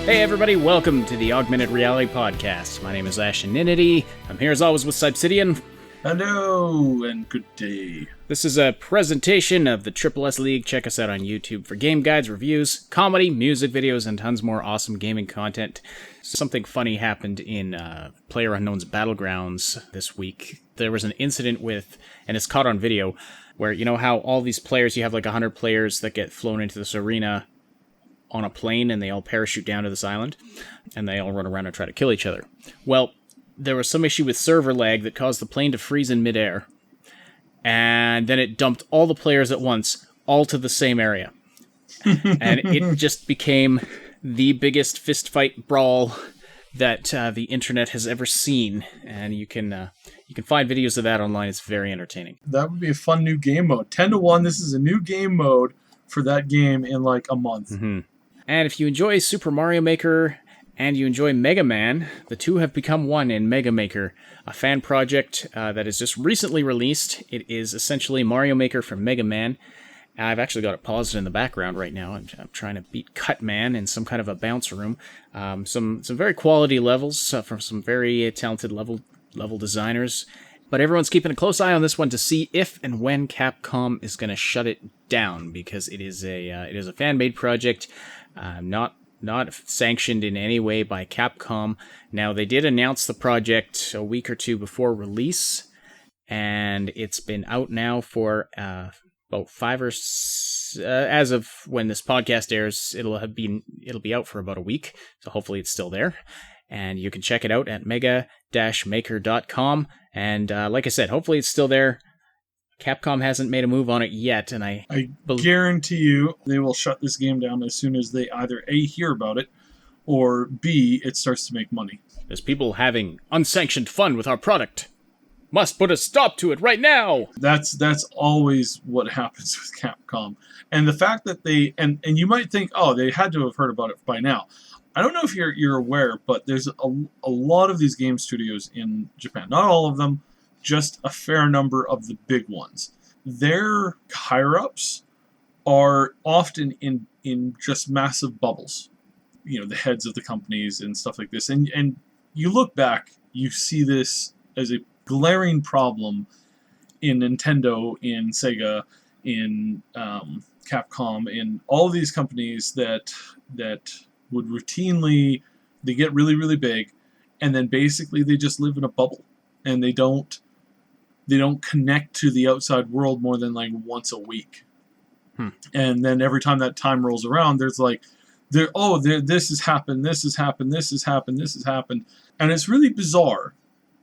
Hey everybody, welcome to the Augmented Reality Podcast. My name is Asheninity. I'm here as always with Subsidian. Hello, and good day. This is a presentation of the Triple S League. Check us out on YouTube for game guides, reviews, comedy, music videos, and tons more awesome gaming content. Something funny happened in PlayerUnknown's Battlegrounds this week. There was an incident with, and it's caught on video, where you know how all these players, you have like 100 players that get flown into this arena on a plane, and they all parachute down to this island, and they all run around and try to kill each other. Well, there was some issue with server lag that caused the plane to freeze in midair, and then it dumped all the players at once, all to the same area. And it just became the biggest fistfight brawl that the internet has ever seen, and you can find videos of that online. It's very entertaining. That would be a fun new game mode. 10-1, this is a new game mode for that game in like a month. Mm-hmm. And if you enjoy Super Mario Maker and you enjoy Mega Man, the two have become one in Mega Maker, a fan project that is just recently released. It is essentially Mario Maker for Mega Man. I've actually got it paused in the background right now. I'm trying to beat Cutman in some kind of a bounce room. Some very quality levels from some very talented level designers. But everyone's keeping a close eye on this one to see if and when Capcom is going to shut it down, because it is a fan-made project, not sanctioned in any way by Capcom. Now, they did announce the project a week or two before release, and it's been out now for about as of when this podcast airs, it'll be out for about a week. So hopefully it's still there. And you can check it out at mega-maker.com. And like I said, hopefully it's still there. Capcom hasn't made a move on it yet, and I guarantee you they will shut this game down as soon as they either A, hear about it, or B, it starts to make money. There's people having unsanctioned fun with our product. Must put a stop to it right now! That's always what happens with Capcom. And the fact that they... And you might think, oh, they had to have heard about it by now. I don't know if you're aware, but there's a lot of these game studios in Japan. Not all of them, just a fair number of the big ones. Their higher-ups are often in just massive bubbles. You know, the heads of the companies and stuff like this. And you look back, you see this as a glaring problem in Nintendo, in Sega, in Capcom, in all of these companies that would routinely, they get really, really big, and then basically they just live in a bubble, and they don't connect to the outside world more than like once a week. And then every time that time rolls around, there's like, this has happened, this has happened, this has happened, this has happened, and it's really bizarre,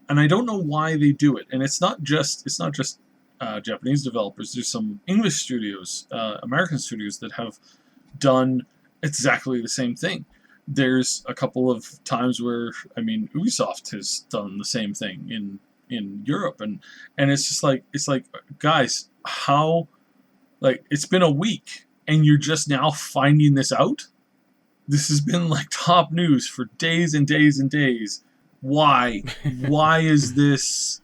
and I don't know why they do it. And it's not just Japanese developers. There's some English studios, American studios that have done exactly the same thing. There's a couple of times where, I mean, Ubisoft has done the same thing in Europe, and it's just like, guys, how, like, it's been a week and you're just now finding this out? This has been like top news for days and days and days. Why is this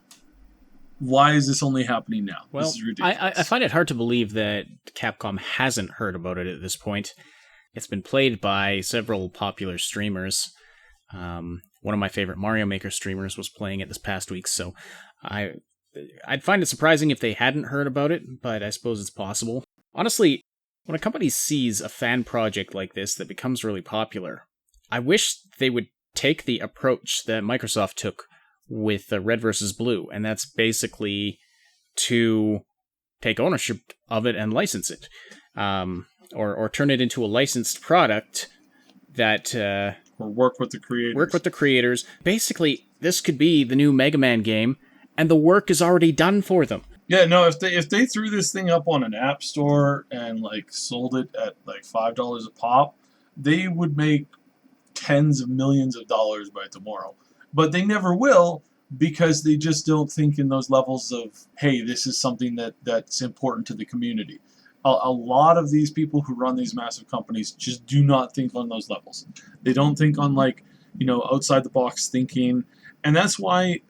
only happening now? Well, this is ridiculous. I find it hard to believe that Capcom hasn't heard about it at this point. It's been played by several popular streamers. One of my favorite Mario Maker streamers was playing it this past week, so I'd find it surprising if they hadn't heard about it, but I suppose it's possible. Honestly, when a company sees a fan project like this that becomes really popular, I wish they would take the approach that Microsoft took with Red vs. Blue, and that's basically to take ownership of it and license it. Or turn it into a licensed product that... or work with the creators. Basically, this could be the new Mega Man game, and the work is already done for them. Yeah, no, if they threw this thing up on an app store and like sold it at like $5 a pop, they would make tens of millions of dollars by tomorrow. But they never will, because they just don't think in those levels of, hey, this is something that's important to the community. A lot of these people who run these massive companies just do not think on those levels. They don't think on, like, outside the box thinking. And that's why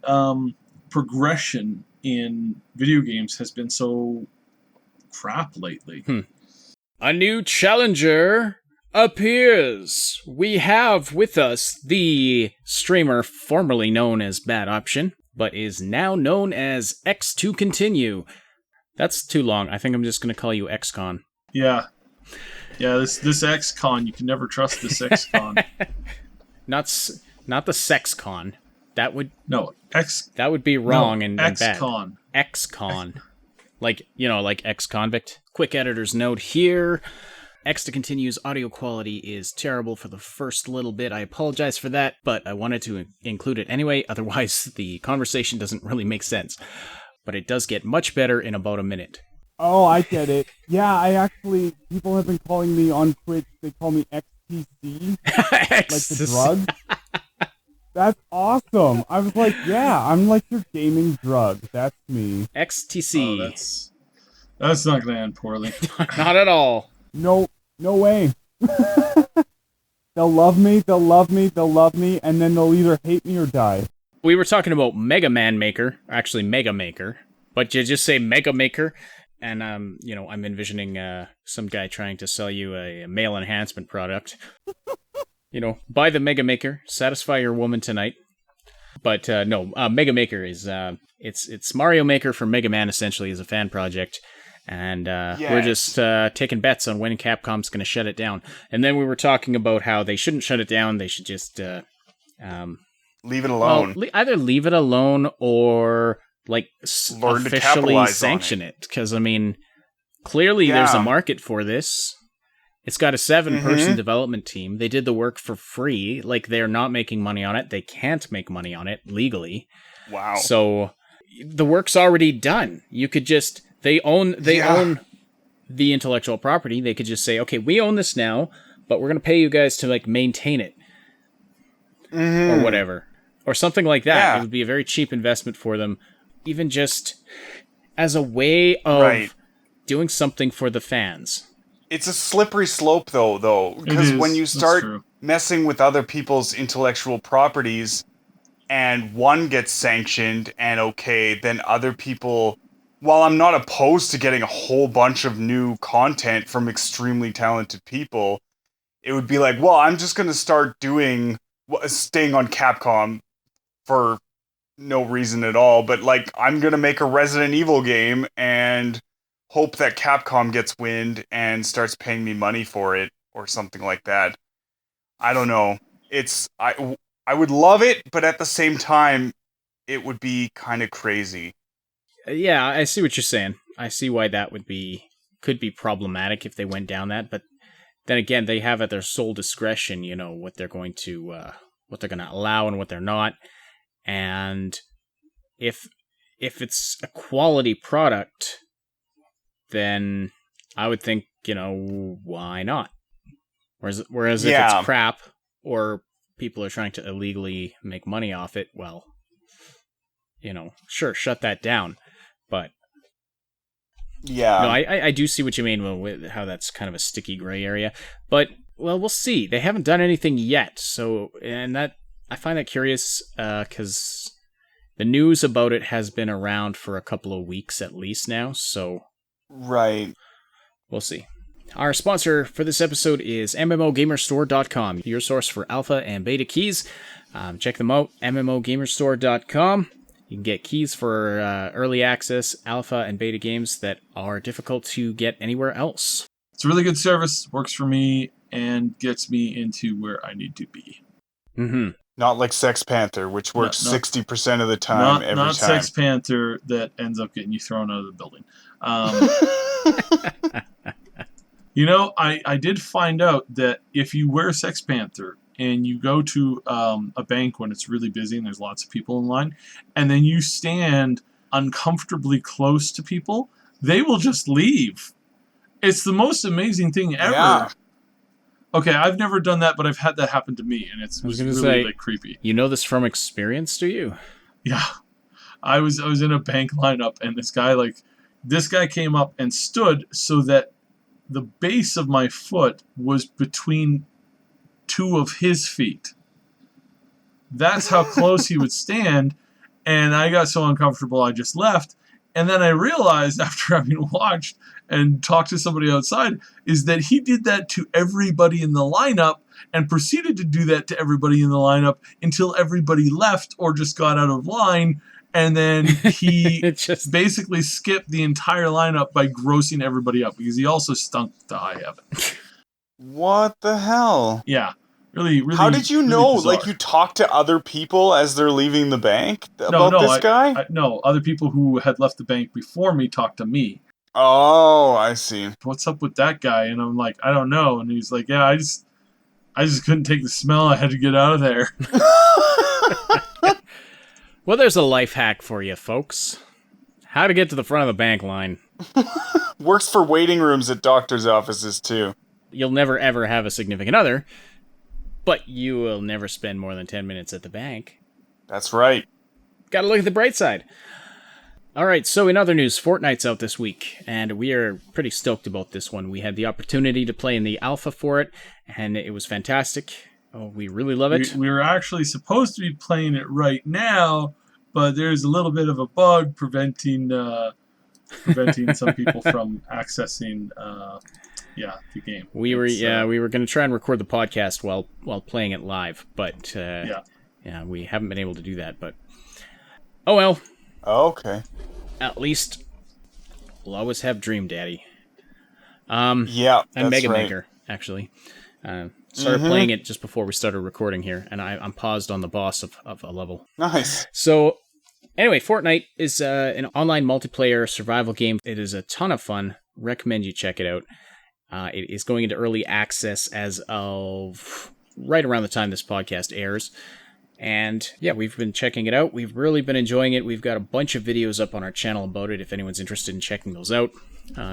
progression in video games has been so crap lately. A new challenger appears. We have with us the streamer formerly known as Bad Option, but is now known as X to Continue. That's too long. I think I'm just going to call you XCon. Yeah. Yeah, this XCon, you can never trust this XCon. Not the SexCon. That would be wrong and bad. XCon. XCon. Like ex-convict. Quick editor's note here. X to Continue's audio quality is terrible for the first little bit. I apologize for that, but I wanted to include it anyway. Otherwise, the conversation doesn't really make sense. But it does get much better in about a minute. Oh, I get it. Yeah, people have been calling me on Twitch, they call me XTC, like the drug. That's awesome. I was like, yeah, I'm like your gaming drug. That's me. XTC. Oh, that's not going to end poorly. Not at all. No way. They'll love me, and then they'll either hate me or die. We were talking about Mega Man Maker, actually Mega Maker, but you just say Mega Maker, and I'm envisioning some guy trying to sell you a male enhancement product. Buy the Mega Maker, satisfy your woman tonight. But no, Mega Maker is it's Mario Maker for Mega Man, essentially, as a fan project. And we're just taking bets on when Capcom's going to shut it down. And then we were talking about how they shouldn't shut it down. They should just leave it alone. Well, either leave it alone or learn officially sanction it. Because, clearly there's a market for this. It's got a 7-person development team. They did the work for free. They're not making money on it. They can't make money on it legally. Wow. So the work's already done. You could just... They own the intellectual property. They could just say, okay, we own this now, but we're going to pay you guys to maintain it. Or whatever. Or something like that. Yeah. It would be a very cheap investment for them. Even just as a way of doing something for the fans. It's a slippery slope, though. Because when you start messing with other people's intellectual properties and one gets sanctioned and then other people... While I'm not opposed to getting a whole bunch of new content from extremely talented people, it would be I'm just going to start staying on Capcom for no reason at all, but I'm going to make a Resident Evil game and hope that Capcom gets wind and starts paying me money for it or something like that. I don't know. I would love it, but at the same time, it would be kind of crazy. Yeah, I see what you're saying. I see why that could be problematic if they went down that, but then again, they have at their sole discretion, what they're going to allow and what they're not. And if it's a quality product, then I would think, why not? Whereas if it's crap or people are trying to illegally make money off it, well, sure, shut that down. But yeah, no, I do see what you mean with how that's kind of a sticky gray area. But we'll see. They haven't done anything yet, and that I find that curious because the news about it has been around for a couple of weeks at least now. So we'll see. Our sponsor for this episode is MMOGamerStore.com, your source for alpha and beta keys. Check them out, MMOGamerStore.com. You can get keys for early access, alpha, and beta games that are difficult to get anywhere else. It's a really good service, works for me, and gets me into where I need to be. Mm-hmm. Not like Sex Panther, which works 60% of the time every time. Not Sex Panther that ends up getting you thrown out of the building. I did find out that if you wear Sex Panther and you go to a bank when it's really busy and there's lots of people in line, and then you stand uncomfortably close to people, they will just leave. It's the most amazing thing ever. Yeah. Okay, I've never done that, but I've had that happen to me, and it's really creepy. You know this from experience, do you? Yeah. I was in a bank lineup, and this guy came up and stood so that the base of my foot was between two of his feet. That's how close he would stand, and I got so uncomfortable I just left, And then I realized after having watched and talked to somebody outside is that he did that to everybody in the lineup and proceeded to do that to everybody in the lineup until everybody left or just got out of line. And then he basically skipped the entire lineup by grossing everybody up because he also stunk to high heaven. What the hell? Yeah. Really, really. How did you know? Bizarre. Like, you talked to other people as they're leaving the bank about this guy? No, other people who had left the bank before me talked to me. Oh, I see. What's up with that guy? And I'm like, I don't know. And he's like, yeah, I just couldn't take the smell. I had to get out of there. Well, there's a life hack for you, folks. How to get to the front of the bank line. Works for waiting rooms at doctors' offices, too. You'll never, ever have a significant other, but you will never spend more than 10 minutes at the bank. That's right. Gotta look at the bright side. Alright, so in other news, Fortnite's out this week, and we are pretty stoked about this one. We had the opportunity to play in the alpha for it, and it was fantastic. Oh, we really love it. We were actually supposed to be playing it right now, but there's a little bit of a bug preventing some people from accessing the game. We were going to try and record the podcast while playing it live, but we haven't been able to do that, but oh well. Okay. At least we'll always have Dream Daddy. And Mega Maker, actually. Started playing it just before we started recording here, and I'm paused on the boss of a level. Nice. So, anyway, Fortnite is an online multiplayer survival game. It is a ton of fun. Recommend you check it out. It is going into early access as of right around the time this podcast airs. And yeah, we've been checking it out. We've really been enjoying it. We've got a bunch of videos up on our channel about it if anyone's interested in checking those out.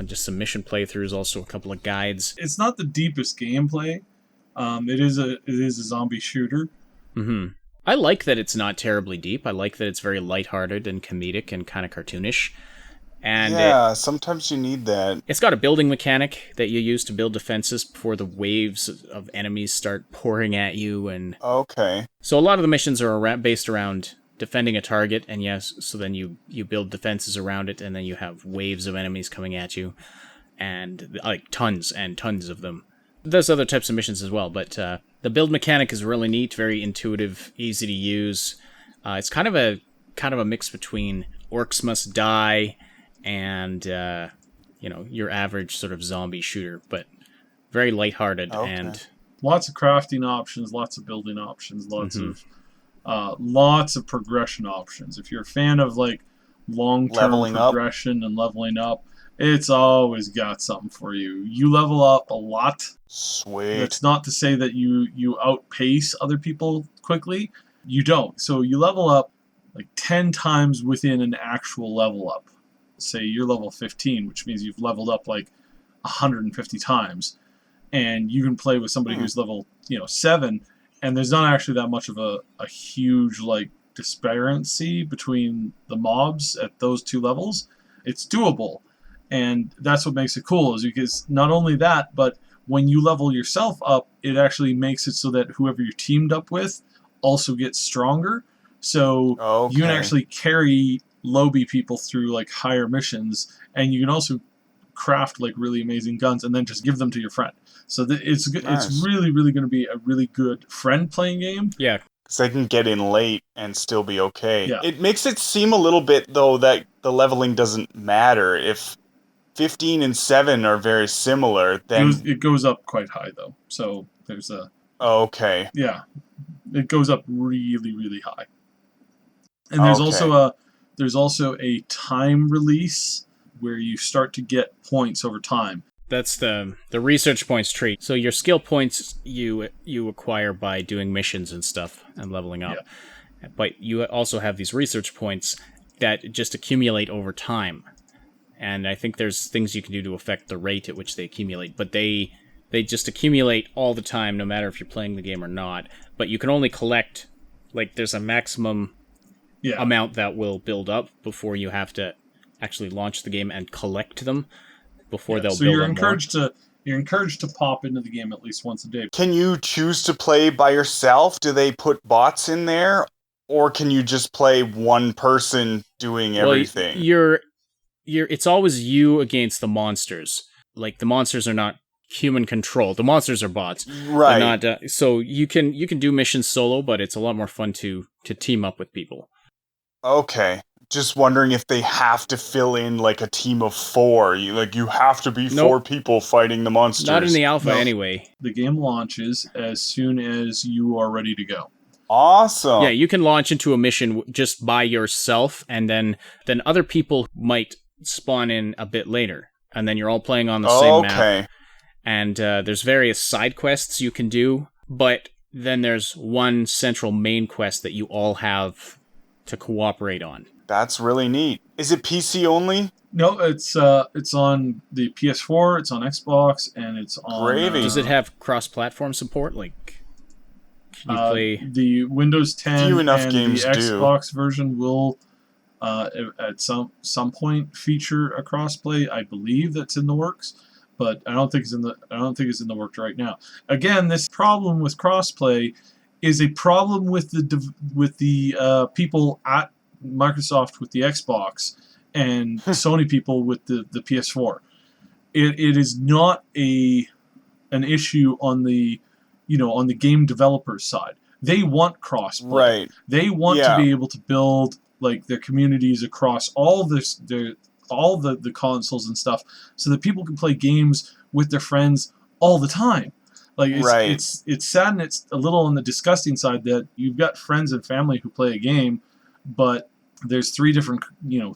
Just some mission playthroughs, also a couple of guides. It's not the deepest gameplay. It is a zombie shooter. Mm-hmm. I like that it's not terribly deep. I like that it's very lighthearted and comedic and kind of cartoonish. And sometimes you need that. It's got a building mechanic that you use to build defenses before the waves of enemies start pouring at you. And okay. So a lot of the missions are based around defending a target, and so then you build defenses around it, and then you have waves of enemies coming at you, and like tons and tons of them. There's other types of missions as well, but the build mechanic is really neat, very intuitive, easy to use. It's kind of a mix between Orcs Must Die and your average sort of zombie shooter, but very lighthearted. Okay. And lots of crafting options, lots of building options, lots of progression options. If you're a fan of like long-term progression and leveling up, it's always got something for you. You level up a lot. Sweet. That's not to say that you outpace other people quickly. You don't. So you level up like 10 times within an actual level up. Say you're level 15, which means you've leveled up like 150 times. And you can play with somebody who's level 7, and there's not actually that much of a huge like disparity between the mobs at those two levels. It's doable. And that's what makes it cool, is because not only that, but when you level yourself up, it actually makes it so that whoever you're teamed up with also gets stronger. So you can actually carry lobby people through like higher missions, and you can also craft like really amazing guns and then just give them to your friend. So it's really, really going to be a really good friend playing game. Yeah. Because they can get in late and still be okay. Yeah. It makes it seem a little bit, though, that the leveling doesn't matter. If 15 and 7 are very similar, then it goes up quite high, though. So there's a... Okay. Yeah. It goes up really, really high. And there's also a time release where you start to get points over time. That's the research points tree. So your skill points you acquire by doing missions and stuff and leveling up. Yeah. But you also have these research points that just accumulate over time. And I think there's things you can do to affect the rate at which they accumulate. But they just accumulate all the time, no matter if you're playing the game or not. But you can only collect, like, there's a maximum amount that will build up before you have to actually launch the game and collect them before they'll build up. So you're encouraged to pop into the game at least once a day. Can you choose to play by yourself? Do they put bots in there? Or can you just play one person doing everything? You're it's always you against the monsters. Like, the monsters are not human controlled. The monsters are bots. Right. Not, so you can do missions solo, but it's a lot more fun to team up with people. Okay. Just wondering if they have to fill in like a team of 4. You have to be 4 people fighting the monsters. Not in the alpha anyway. The game launches as soon as you are ready to go. Awesome. Yeah, you can launch into a mission just by yourself, and then other people might spawn in a bit later, and then you're all playing on the same map. And there's various side quests you can do, but then there's one central main quest that you all have to cooperate on. That's really neat. Is it PC only? No, it's on the PS4, it's on Xbox, and it's on... Gravy. Does it have cross-platform support? Like, can you play... The Windows 10 Few enough and games the Xbox version will, at some point, feature a crossplay. I believe that's in the works, but I don't think it's in the works right now. Again, this problem with crossplay is a problem with the people at Microsoft with the Xbox and Sony people with the PS4. It is not an issue on the game developers side. They want crossplay. Right. They want to be able to build like their communities across all the consoles and stuff, so that people can play games with their friends all the time. Like it's sad, and it's a little on the disgusting side that you've got friends and family who play a game, but there's 3 different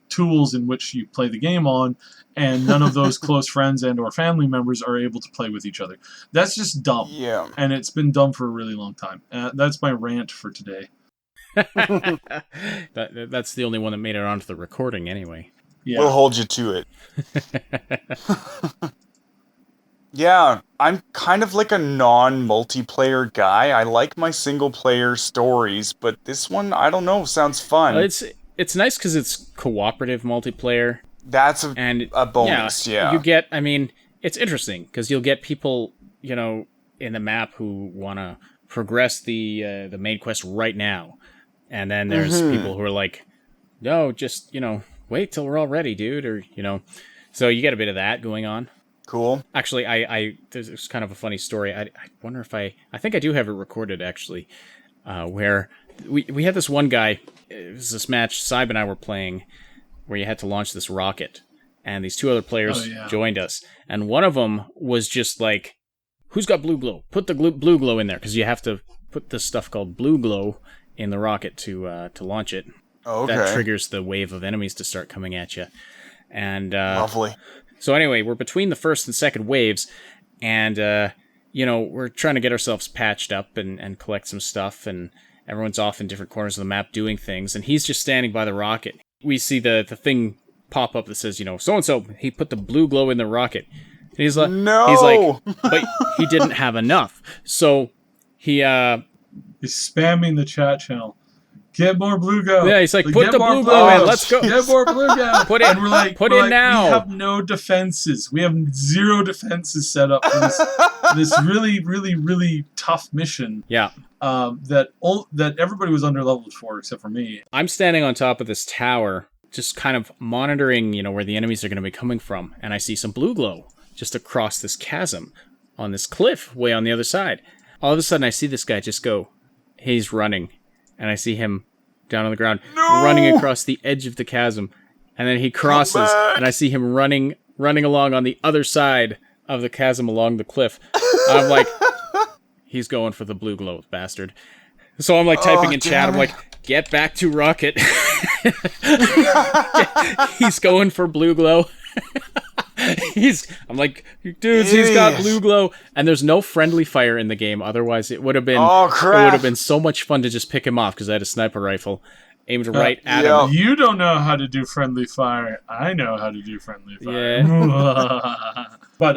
tools in which you play the game on, and none of those close friends and or family members are able to play with each other. That's just dumb. Yeah. And it's been dumb for a really long time. That's my rant for today. That's the only one that made it onto the recording anyway. Yeah. We'll hold you to it. Yeah, I'm kind of like a non-multiplayer guy. I like my single-player stories, but this one, I don't know, sounds fun. It's nice because it's cooperative multiplayer. That's a bonus, yeah. You get, it's interesting because you'll get people, in the map who want to progress the main quest right now. And then there's people who are like, no, just, wait till we're all ready, dude, or, So you get a bit of that going on. Cool. Actually, there's kind of a funny story. I wonder if I think I do have it recorded, actually, where we had this one guy. It was this match Saib and I were playing where you had to launch this rocket, and these 2 other players joined us, and one of them was just like, who's got blue glow? Put the blue glow in there, because you have to put this stuff called blue glow in the rocket to launch it. Okay. That triggers the wave of enemies to start coming at you. And lovely. So anyway, we're between the first and second waves, and, we're trying to get ourselves patched up and collect some stuff, and everyone's off in different corners of the map doing things, and he's just standing by the rocket. We see the thing pop up that says, so-and-so, he put the blue glow in the rocket. And he's like, but he didn't have enough. So he's spamming the chat channel. Get more blue glow. Yeah, he's like, put the blue glow in. Let's go. Get more blue glow. Put it. And we're like, put it now. We have no defenses. We have 0 defenses set up for this really, really, really tough mission. Yeah. That everybody was under-leveled for except for me. I'm standing on top of this tower, just kind of monitoring, where the enemies are going to be coming from, and I see some blue glow just across this chasm on this cliff way on the other side. All of a sudden, I see this guy just go. He's running. And I see him down on the ground, running across the edge of the chasm. And then he crosses, and I see him running along on the other side of the chasm along the cliff. And I'm like, he's going for the blue glow, bastard. So I'm like typing in chat, I'm like, get back to rocket. He's going for blue glow. I'm like, dudes, he's got blue glow, and there's no friendly fire in the game. Otherwise, it would have been it would have been so much fun to just pick him off because I had a sniper rifle aimed right at him. You don't know how to do friendly fire. I know how to do friendly fire. Yeah. But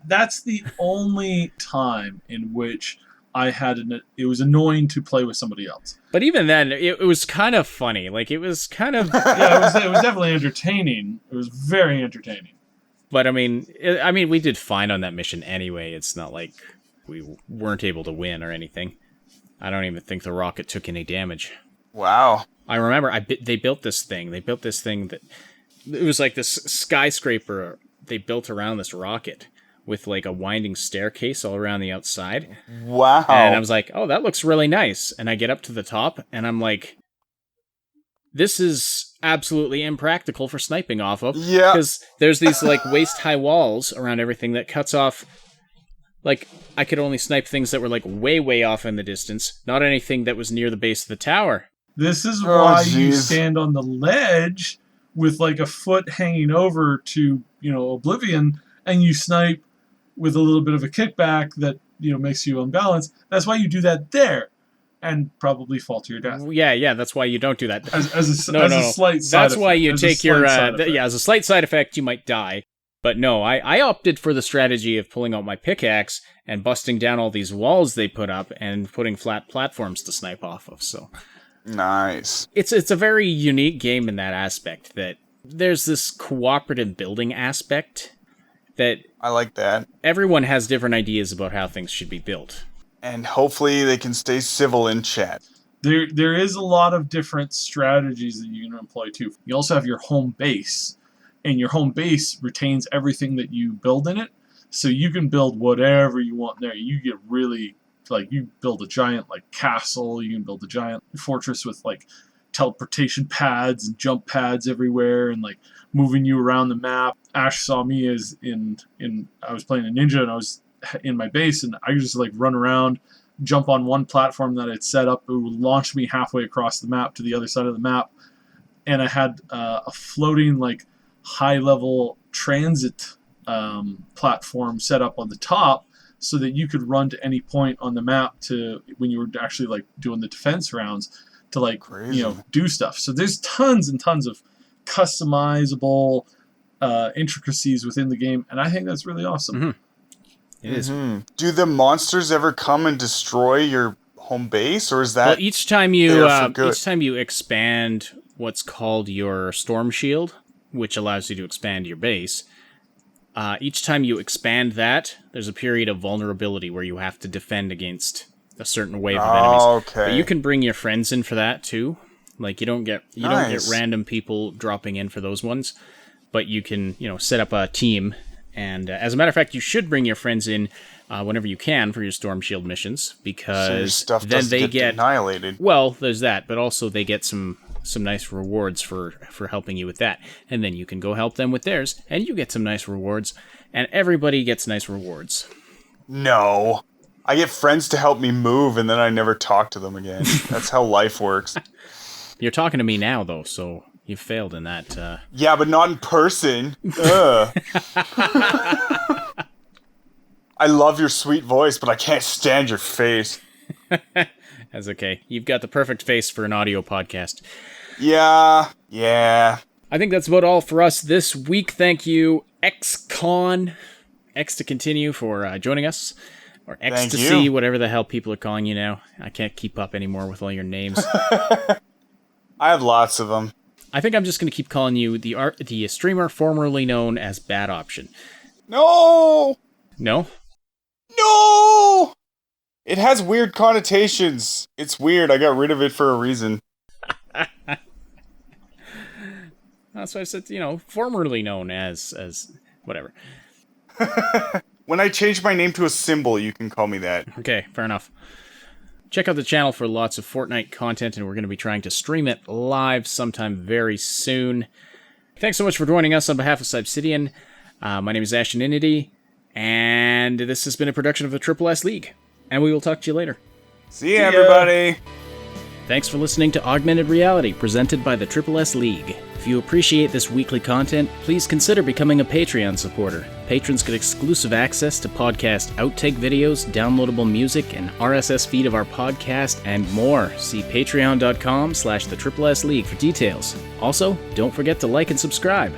that's the only time in which I had it was annoying to play with somebody else. But even then, it was kind of funny. Like, it was kind of it was definitely entertaining. It was very entertaining. But we did fine on that mission anyway. It's not like we weren't able to win or anything. I don't even think the rocket took any damage. Wow. I remember they built this thing. They built this thing that it was like this skyscraper they built around this rocket with like a winding staircase all around the outside. Wow. And I was like, oh, that looks really nice. And I get up to the top and I'm like, this is absolutely impractical for sniping off of. Yeah. Because there's these like waist-high walls around everything that cuts off. Like, I could only snipe things that were like way, way off in the distance, not anything that was near the base of the tower. This is why you stand on the ledge with like a foot hanging over to, oblivion, and you snipe with a little bit of a kickback that, makes you unbalanced. That's why you do that there. And probably fall to your death. Yeah, that's why you don't do that. As a slight side That's effect. why you take your... as a slight side effect, you might die. But no, I opted for the strategy of pulling out my pickaxe and busting down all these walls they put up and putting flat platforms to snipe off of, so... Nice. It's a very unique game in that aspect, that there's this cooperative building aspect that... I like that. Everyone has different ideas about how things should be built. And hopefully they can stay civil in chat. There is a lot of different strategies that you can employ too. You also have your home base, and your home base retains everything that you build in it, so you can build whatever you want there. You get really, you build a giant castle, you can build a giant fortress with teleportation pads and jump pads everywhere, and moving you around the map. Ash saw me as I was playing a ninja, and I was in my base, and I just run around, jump on one platform that I'd set up. It would launch me halfway across the map to the other side of the map, and I had a floating high level transit platform set up on the top, so that you could run to any point on the map to when you were actually doing the defense rounds to Crazy. Do stuff. So there's tons and tons of customizable intricacies within the game, and I think that's really awesome. Mm-hmm. It is. Do the monsters ever come and destroy your home base, or is that? Well, each time you expand what's called your storm shield, which allows you to expand your base, each time you expand that, there's a period of vulnerability where you have to defend against a certain wave of enemies. Okay. But you can bring your friends in for that too. You don't get random people dropping in for those ones, but you can set up a team. And as a matter of fact, you should bring your friends in whenever you can for your Storm Shield missions, because stuff then they get annihilated. Well, there's that, but also they get some nice rewards for helping you with that. And then you can go help them with theirs, and you get some nice rewards, and everybody gets nice rewards. No. I get friends to help me move, and then I never talk to them again. That's how life works. You're talking to me now, though, so... You failed in that. Yeah, but not in person. Ugh. I love your sweet voice, but I can't stand your face. That's okay. You've got the perfect face for an audio podcast. Yeah. I think that's about all for us this week. Thank you, XCon, X to continue, for joining us. Or Ecstasy, whatever the hell people are calling you now. I can't keep up anymore with all your names. I have lots of them. I think I'm just going to keep calling you the streamer formerly known as Bad Option. No! No? No! It has weird connotations. It's weird. I got rid of it for a reason. That's why I said, formerly known as whatever. When I change my name to a symbol, you can call me that. Okay, fair enough. Check out the channel for lots of Fortnite content, and we're going to be trying to stream it live sometime very soon. Thanks so much for joining us on behalf of Subsidian. My name is Ashtonity, and this has been a production of the Triple S League. And we will talk to you later. See ya, everybody! Thanks for listening to Augmented Reality, presented by the Triple S League. If you appreciate this weekly content, please consider becoming a Patreon supporter. Patrons get exclusive access to podcast outtake videos, downloadable music, an RSS feed of our podcast, and more. See patreon.com/the Triple S League for details. Also, don't forget to like and subscribe.